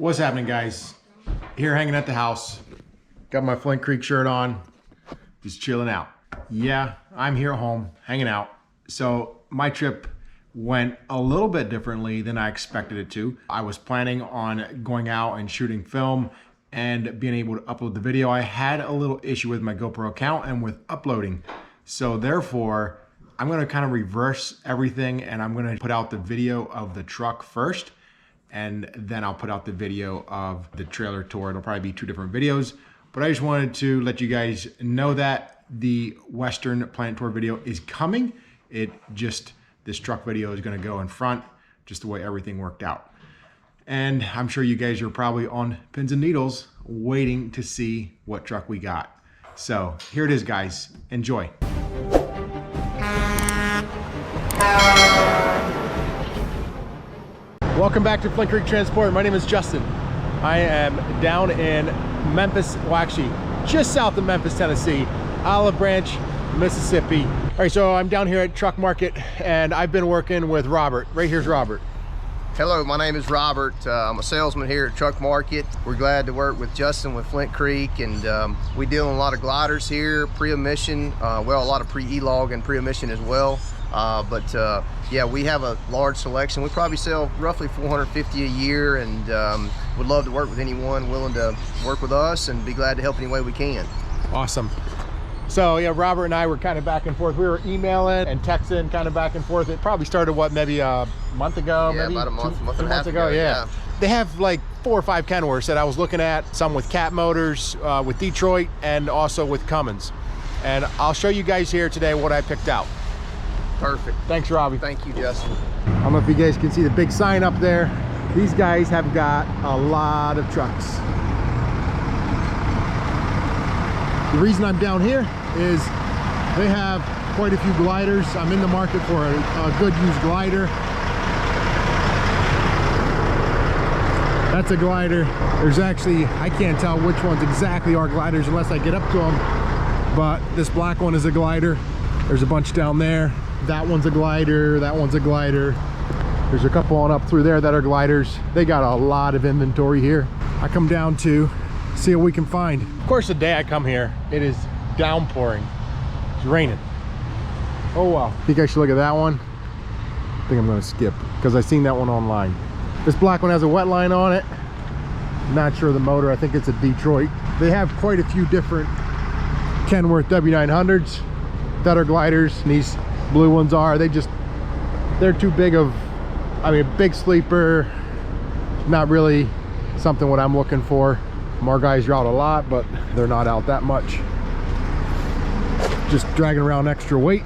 What's happening, guys? Here hanging at the house. Got my Flint Creek shirt on. Just chilling out. Yeah, I'm here at home, hanging out. So my trip went a little bit differently than I expected it to. I was planning on going out and shooting film and being able to upload the video. I had a little issue with my GoPro account and with uploading. So therefore, I'm gonna kind of reverse everything and I'm gonna put out the video of the truck first, and then I'll put out the video of the trailer tour. It'll probably be two different videos, but I just wanted to let you guys know that the Western Plant Tour video is coming. This truck video is gonna go in front, just the way everything worked out. And I'm sure you guys are probably on pins and needles waiting to see what truck we got. So here it is, guys, enjoy. Welcome back to Flint Creek Transport. My name is Justin. I am down in Memphis, well actually just south of Memphis, Tennessee, Olive Branch, Mississippi. All right, so I'm down here at Truck Market and I've been working with Robert. Right here's Robert. Hello, my name is Robert. I'm a salesman here at Truck Market. We're glad to work with Justin with Flint Creek, and we deal in a lot of gliders here, pre-emission, well, a lot of pre-e-log and pre-emission as well. Yeah, we have a large selection. We probably sell roughly 450 a year, and would love to work with anyone willing to work with us, and be glad to help any way we can. Awesome. So yeah, Robert and I were kind of back and forth. We were emailing and texting kind of back and forth. It probably started, what, maybe a month ago? Yeah, maybe about a month and a half ago, yeah. They have like 4 or 5 Kenworths that I was looking at, some with Cat motors, with Detroit, and also with Cummins. And I'll show you guys here today what I picked out. Perfect. Thanks, Robbie. Thank you, Justin. I don't know if you guys can see the big sign up there. These guys have got a lot of trucks. The reason I'm down here is they have quite a few gliders. I'm in the market for a good used glider. That's a glider. There's actually, I can't tell which ones exactly are gliders unless I get up to them. But this black one is a glider. There's a bunch down there. That one's a glider. That one's a glider. There's a couple on up through there that are gliders. They got a lot of inventory here. I come down to see what we can find. Of course, the day I come here, it is downpouring. It's raining. Oh wow. I think I should look at that one. I think I'm gonna skip because I seen that one online. This black one has a wet line on it. Not sure of the motor. I think it's a Detroit. They have quite a few different Kenworth W900s that are gliders. And these blue ones are, they're too big of, I mean, big sleeper, not really something what I'm looking for. More guys are out a lot, but they're not out that much. Just dragging around extra weight.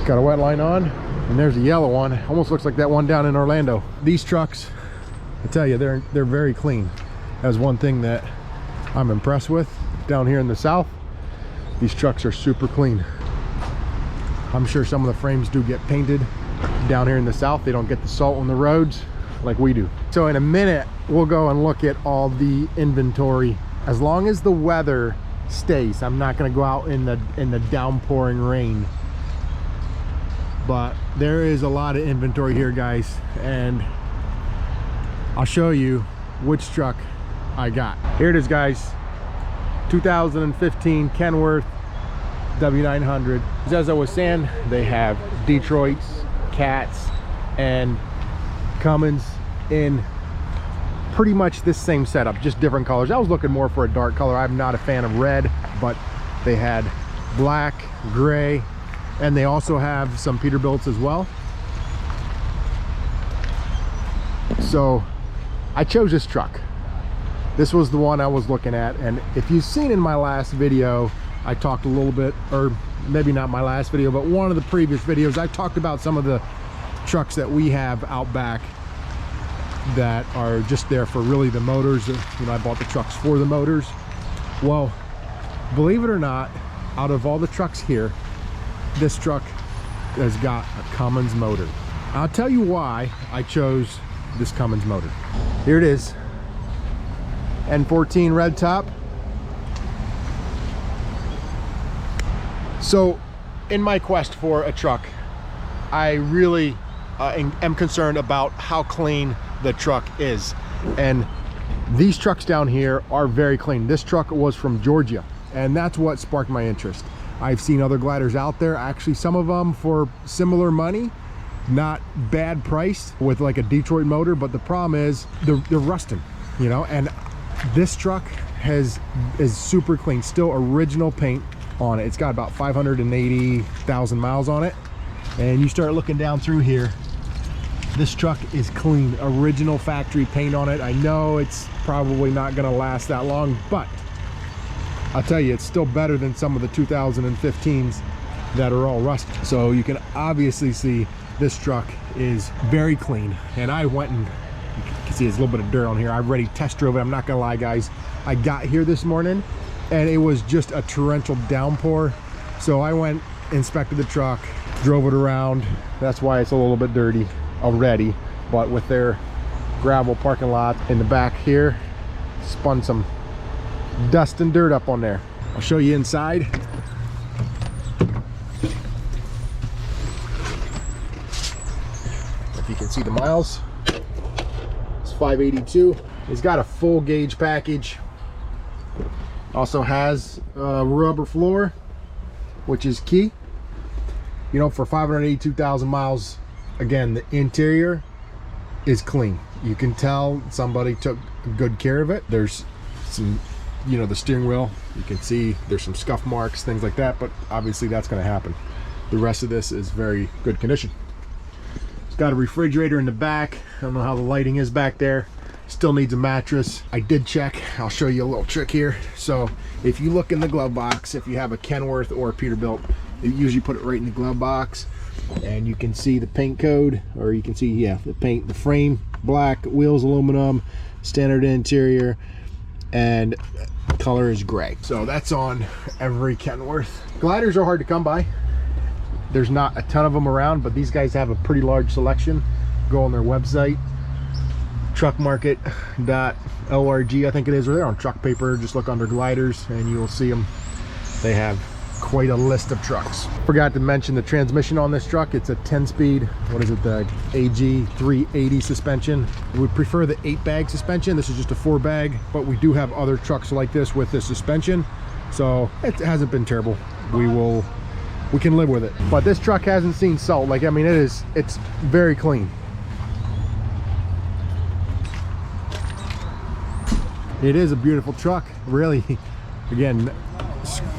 Got a wet line on, and there's a yellow one. Almost looks like that one down in Orlando. These trucks, I tell you, they're very clean. That's one thing that I'm impressed with down here in the South. These trucks are super clean. I'm sure some of the frames do get painted down here in the South. They don't get the salt on the roads like we do. So in a minute, we'll go and look at all the inventory. As long as the weather stays, I'm not gonna go out in the downpouring rain. But there is a lot of inventory here, guys, and I'll show you which truck I got. Here it is, guys. 2015 Kenworth W900. As I was saying, they have Detroits, Cats, and Cummins in pretty much this same setup, just different colors. I was looking more for a dark color. I'm not a fan of red, but they had black, gray, and they also have some Peterbilts as well. So I chose this truck. This was the one I was looking at, and if you've seen in my last video, I talked a little bit, or maybe not my last video, but one of the previous videos, I talked about some of the trucks that we have out back that are just there for really the motors. You know, I bought the trucks for the motors. Well, believe it or not, out of all the trucks here, this truck has got a Cummins motor. I'll tell you why I chose this Cummins motor. Here it is, N14 red top. So in my quest for a truck, I really am concerned about how clean the truck is. And these trucks down here are very clean. This truck was from Georgia, and that's what sparked my interest. I've seen other gliders out there, actually some of them for similar money, not bad price, with like a Detroit motor, but the problem is they're rusting, you know. And this truck is super clean, still original paint on it. It's got about 580,000 miles on it. And you start looking down through here, this truck is clean, original factory paint on it. I know it's probably not gonna last that long, but I'll tell you, it's still better than some of the 2015s that are all rusted. So you can obviously see this truck is very clean. And I went and, you can see there's a little bit of dirt on here. I've already test drove it. I'm not gonna lie, guys. I got here this morning and it was just a torrential downpour. So I went, inspected the truck, drove it around. That's why it's a little bit dirty already. But with their gravel parking lot in the back here, spun some dust and dirt up on there. I'll show you inside. If you can see the miles, it's 582. It's got a full gauge package. Also has a rubber floor, which is key. You know, for 582,000 miles, again, the interior is clean. You can tell somebody took good care of it. There's some, you know, the steering wheel, you can see there's some scuff marks, things like that, but obviously that's going to happen. The rest of this is very good condition. It's got a refrigerator in the back. I don't know how the lighting is back there. Still needs a mattress. I did check. I'll show you a little trick here. So if you look in the glove box, if you have a Kenworth or a Peterbilt, you usually put it right in the glove box, and you can see the paint code, or you can see, yeah, the paint, the frame black, wheels aluminum, standard interior, and color is gray. So that's on every Kenworth. Gliders are hard to come by. There's not a ton of them around, but these guys have a pretty large selection. Go on their website, truckmarket.org, I think it is, or they're on Truck Paper. Just look under gliders and you'll see them. They have quite a list of trucks. Forgot to mention the transmission on this truck. It's a 10-speed, what is it, the AG 380 suspension. We prefer the 8-bag suspension. This is just a 4-bag, but we do have other trucks like this with this suspension, so it hasn't been terrible. We can live with it. But this truck hasn't seen salt. Like, I mean, it's very clean. It is a beautiful truck, really. Again,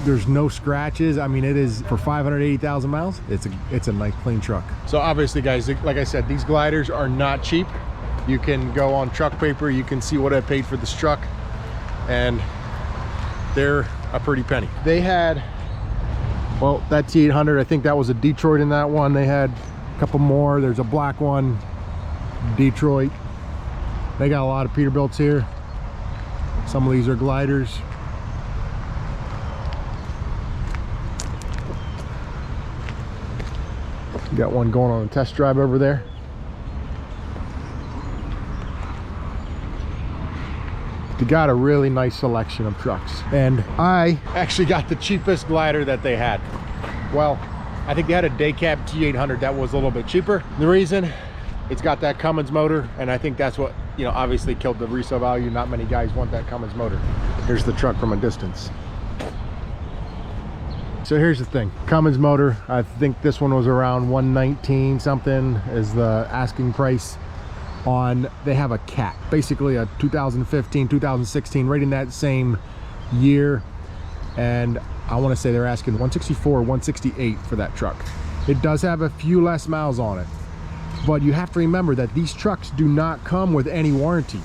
there's no scratches. I mean, it is, for 580,000 miles, it's a nice clean truck. So obviously, guys, like I said, these gliders are not cheap. You can go on Truck Paper, you can see what I paid for this truck, and they're a pretty penny. They had, well, that T800, I think that was a Detroit in that one. They had a couple more. There's a black one, Detroit. They got a lot of Peterbilts here. Some of these are gliders. Got one going on a test drive over there. They got a really nice selection of trucks. And I actually got the cheapest glider that they had. Well, I think they had a day cab T800 that was a little bit cheaper. The reason, it's got that Cummins motor, and I think that's what, you know, obviously killed the resale value. Not many guys want that Cummins motor. Here's the truck from a distance. So here's the thing, Cummins motor, I think this one was around 119 something is the asking price on. They have a cat, basically a 2015, 2016, right in that same year, and I want to say they're asking 164 or 168 for that truck. It does have a few less miles on it, but you have to remember that these trucks do not come with any warranty.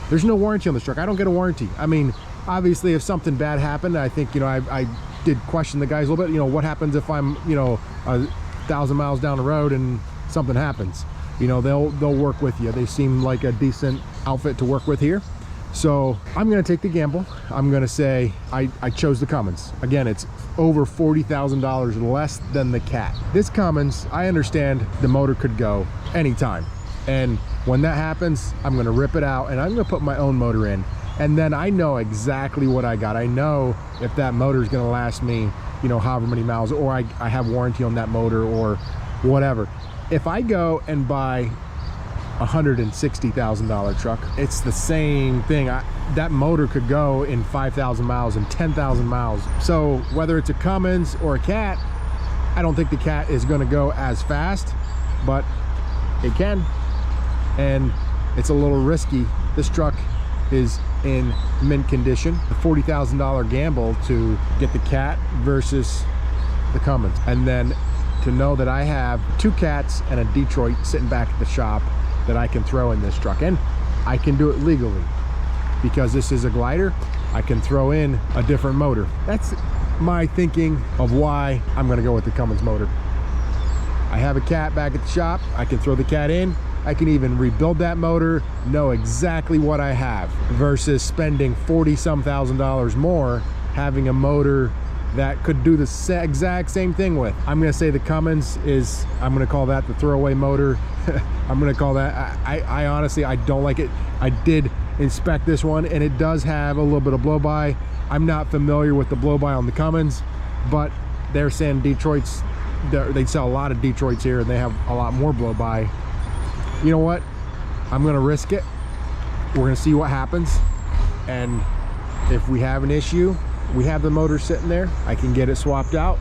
There's no warranty on this truck. I don't get a warranty. I mean, obviously if something bad happened, I think, you know, I did question the guys a little bit, you know, what happens if I'm, you know, 1,000 miles down the road and something happens? You know, they'll work with you. They seem like a decent outfit to work with here. So I'm gonna take the gamble. I'm gonna say I chose the Cummins. Again, it's over $40,000 less than the cat. This Cummins, I understand the motor could go anytime, and when that happens, I'm gonna rip it out and I'm gonna put my own motor in, and then I know exactly what I got. I know if that motor is gonna last me, you know, however many miles, or I have warranty on that motor or whatever. If I go and buy $160,000 truck. It's the same thing. That motor could go in 5,000 miles and 10,000 miles. So whether it's a Cummins or a Cat, I don't think the Cat is going to go as fast, but it can, and it's a little risky. This truck is in mint condition. The $40,000 gamble to get the Cat versus the Cummins, and then to know that I have 2 Cats and a Detroit sitting back at the shop that I can throw in this truck, and I can do it legally because this is a glider. I can throw in a different motor. That's my thinking of why I'm going to go with the Cummins motor. I have a Cat back at the shop. I can throw the Cat in. I can even rebuild that motor, know exactly what I have, versus spending 40-some thousand dollars more having a motor that could do the exact same thing with. I'm gonna say the Cummins is, I'm gonna call that the throwaway motor. I'm gonna call that, I honestly, I don't like it. I did inspect this one and it does have a little bit of blow-by. I'm not familiar with the blow-by on the Cummins, but they're saying Detroit's, they sell a lot of Detroits here and they have a lot more blow-by. You know what? I'm gonna risk it. We're gonna see what happens. And if we have an issue, we have the motor sitting there. I can get it swapped out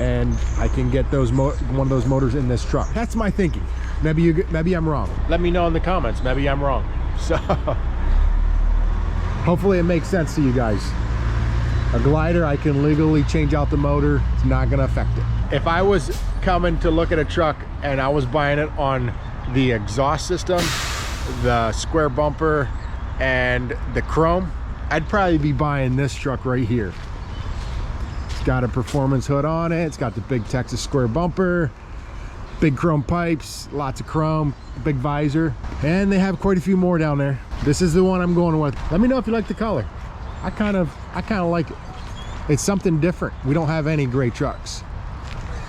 and I can get one of those motors in this truck. That's my thinking. Maybe I'm wrong. Let me know in the comments. Maybe I'm wrong. So hopefully it makes sense to you guys. A glider, I can legally change out the motor. It's not gonna affect it. If I was coming to look at a truck and I was buying it on the exhaust system, the square bumper, and the chrome, I'd probably be buying this truck right here. It's got a performance hood on it. It's got the big Texas square bumper, big chrome pipes, lots of chrome, big visor, and they have quite a few more down there. This is the one I'm going with. Let me know if you like the color. I kind of like it. It's something different. We don't have any gray trucks.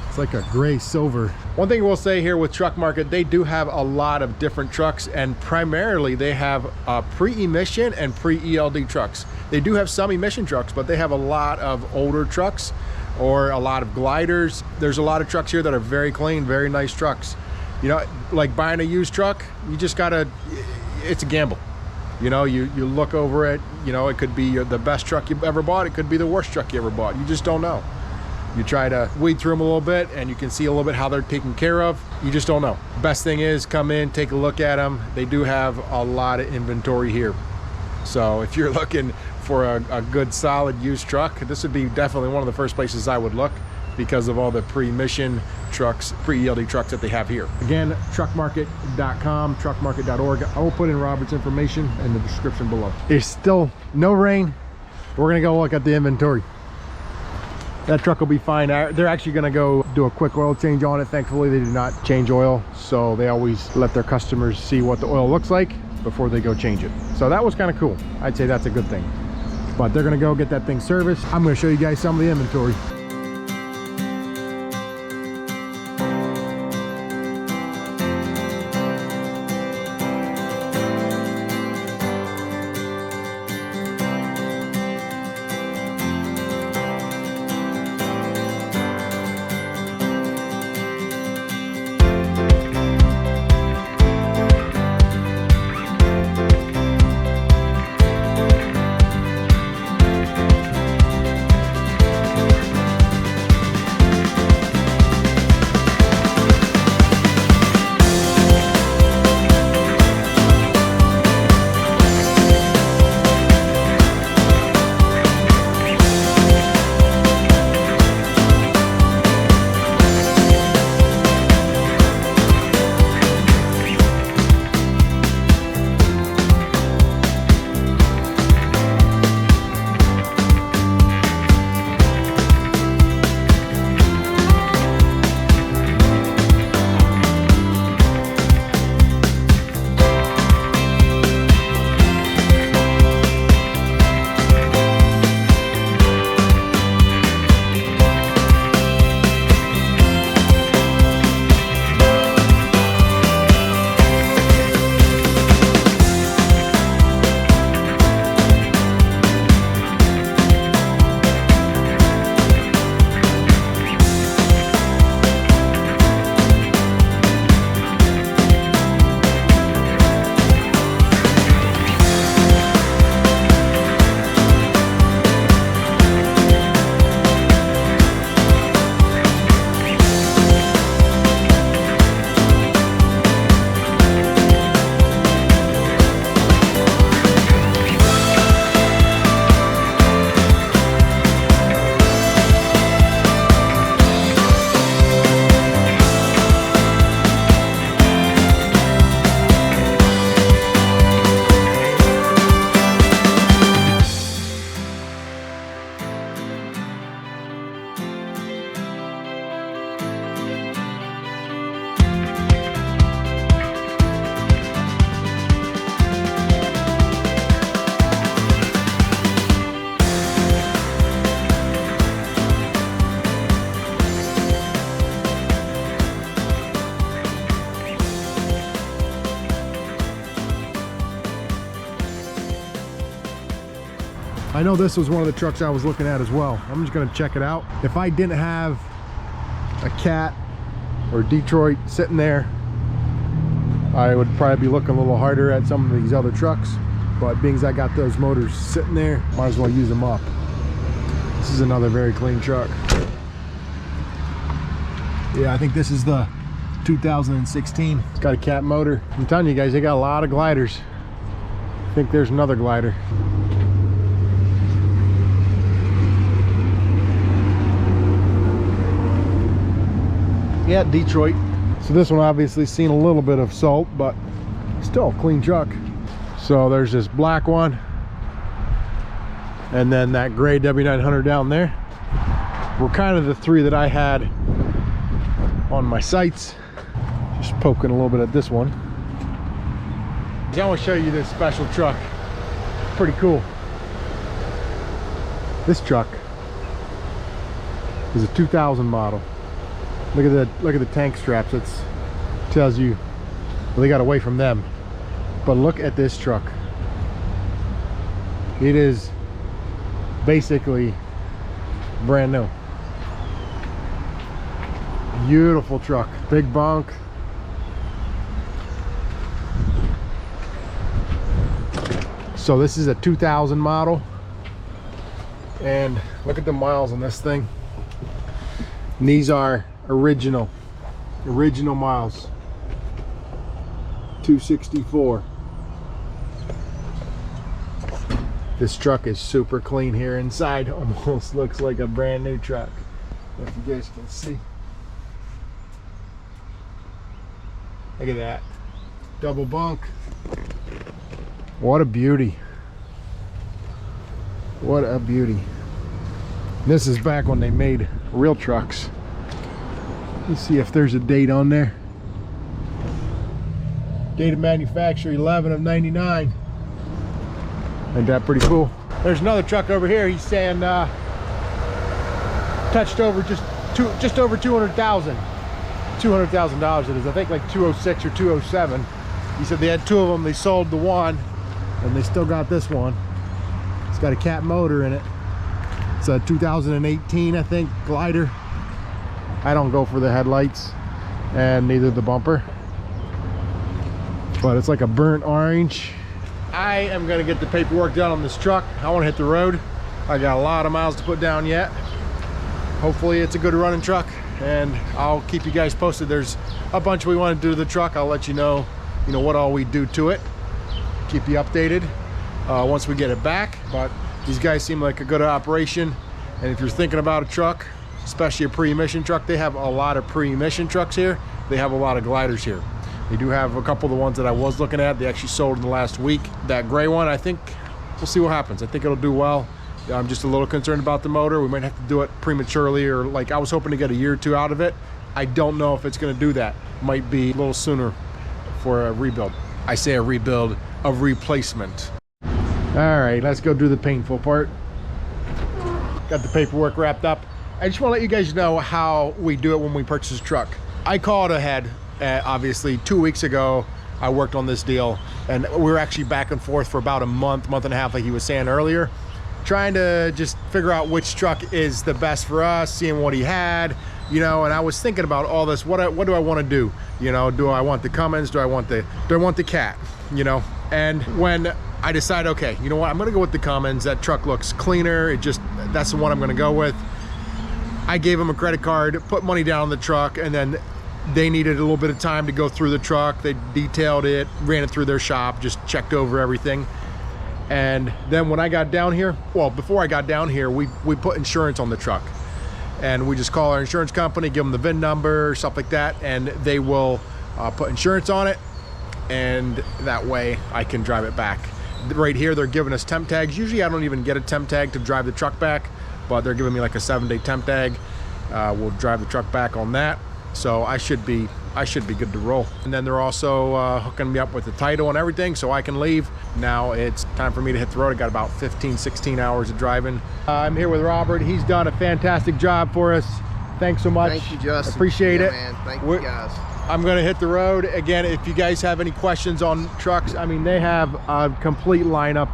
It's like a gray silver. One thing we'll say here with Truck Market, they do have a lot of different trucks, and primarily they have pre-emission and pre-ELD trucks. They do have some emission trucks, but they have a lot of older trucks or a lot of gliders. There's a lot of trucks here that are very clean, very nice trucks. You know, like buying a used truck, you just gotta, it's a gamble. You know, you look over it, you know, it could be the best truck you've ever bought. It could be the worst truck you ever bought. You just don't know. You try to weed through them a little bit and you can see a little bit how they're taken care of. You just don't know. Best thing is come in, take a look at them. They do have a lot of inventory here. So if you're looking for a good solid used truck, this would be definitely one of the first places I would look because of all the pre-emission trucks, pre-ELD trucks that they have here. Again, truckmarket.com, truckmarket.org. I will put in Robert's information in the description below. There's still no rain. We're gonna go look at the inventory. That truck will be fine. They're actually gonna go do a quick oil change on it. Thankfully, they do not change oil. So they always let their customers see what the oil looks like before they go change it. So that was kind of cool. I'd say that's a good thing. But they're gonna go get that thing serviced. I'm gonna show you guys some of the inventory. I know this was one of the trucks I was looking at as well. I'm just gonna check it out. If I didn't have a Cat or Detroit sitting there, I would probably be looking a little harder at some of these other trucks. But being as I got those motors sitting there, might as well use them up. This is another very clean truck. Yeah, I think this is the 2016. It's got a Cat motor. I'm telling you guys, they got a lot of gliders. I think there's another glider. Yeah, Detroit. So this one obviously seen a little bit of salt, but still a clean truck. So there's this black one, and then that gray W900 down there were kind of the three that I had on my sights. Just poking a little bit at this one. I want to show you this special truck. Pretty cool. This truck is a 2000 model. Look at the tank straps. It tells you, well, they got away from them. But look at this truck. It is basically brand new. Beautiful truck. Big bunk. So this is a 2000 model. And look at the miles on this thing. And these are original miles. 264. This truck is super clean here inside. Almost looks like a brand new truck, if you guys can see. Look at that double bunk. What a beauty. What a beauty. This is back when they made real trucks. Let's see if there's a date on there. Date of manufacture 11 of 99. Ain't that pretty cool? There's another truck over here. He's saying touched over just over 200,000. $200,000 it is. I think like 206 or 207. He said they had two of them. They sold the one, and they still got this one. It's got a Cat motor in it. It's a 2018, I think, glider. I don't go for the headlights, and neither the bumper. But it's like a burnt orange. I am gonna get the paperwork done on this truck. I wanna hit the road. I got a lot of miles to put down yet. Hopefully it's a good running truck, and I'll keep you guys posted. There's a bunch we want to do to the truck. I'll let you know what all we do to it. Keep you updated once we get it back. But these guys seem like a good operation. And if you're thinking about a truck, especially a pre-emission truck, they have a lot of pre-emission trucks here. They have a lot of gliders here. They do have a couple of the ones that I was looking at. They actually sold in the last week. That gray one, I think we'll see what happens. I think it'll do well. I'm just a little concerned about the motor. We might have to do it prematurely, or like I was hoping to get a year or two out of it. I don't know if it's going to do that. Might be a little sooner for a rebuild. I say a rebuild, a replacement. All right, let's go do the painful part. Got the paperwork wrapped up. I just want to let you guys know how we do it when we purchase a truck. I called ahead. Obviously 2 weeks ago I worked on this deal, and we were actually back and forth for about a month and a half, like he was saying earlier, trying to just figure out which truck is the best for us, seeing what he had, and I was thinking about all this. What do I want to do? Do I want the Cummins? Do I want the Cat? And when I decided, okay, you know what, I'm gonna go with the Cummins. That truck looks cleaner. That's the one I'm gonna go with. I gave him a credit card, put money down on the truck, and then they needed a little bit of time to go through the truck. They detailed it, ran it through their shop, just checked over everything. And then when I got down here, well, before I got down here, we put insurance on the truck. And we just call our insurance company, give them the VIN number, stuff like that, and they will put insurance on it. And that way I can drive it back. Right here, they're giving us temp tags. Usually I don't even get a temp tag to drive the truck back, but they're giving me like a 7-day temp tag. We'll drive the truck back on that. So I should be good to roll. And then they're also hooking me up with the title and everything, so I can leave. Now it's time for me to hit the road. I got about 15-16 hours of driving. I'm here with Robert. He's done a fantastic job for us. Thanks so much. Thank you, Justin. Appreciate it, man. Thank you, guys. I'm gonna hit the road again. If you guys have any questions on trucks, I mean, they have a complete lineup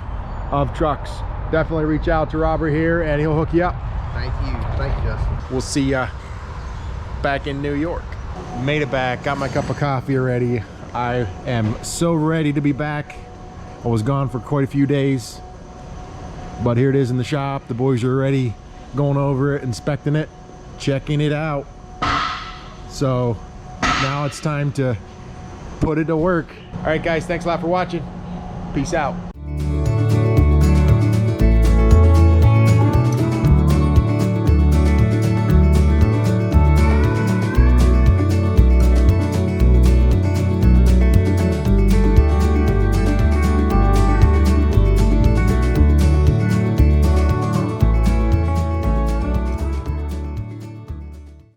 of trucks. definitely reach out to Robert here and he'll hook you up. Thank you, Justin. We'll see ya back in New York. Made it back, got my cup of coffee already. I am so ready to be back. I was gone for quite a few days, but here it is in the shop. The boys are already going over it, inspecting it, checking it out. So now it's time to put it to work. All right, guys, thanks a lot for watching. Peace out.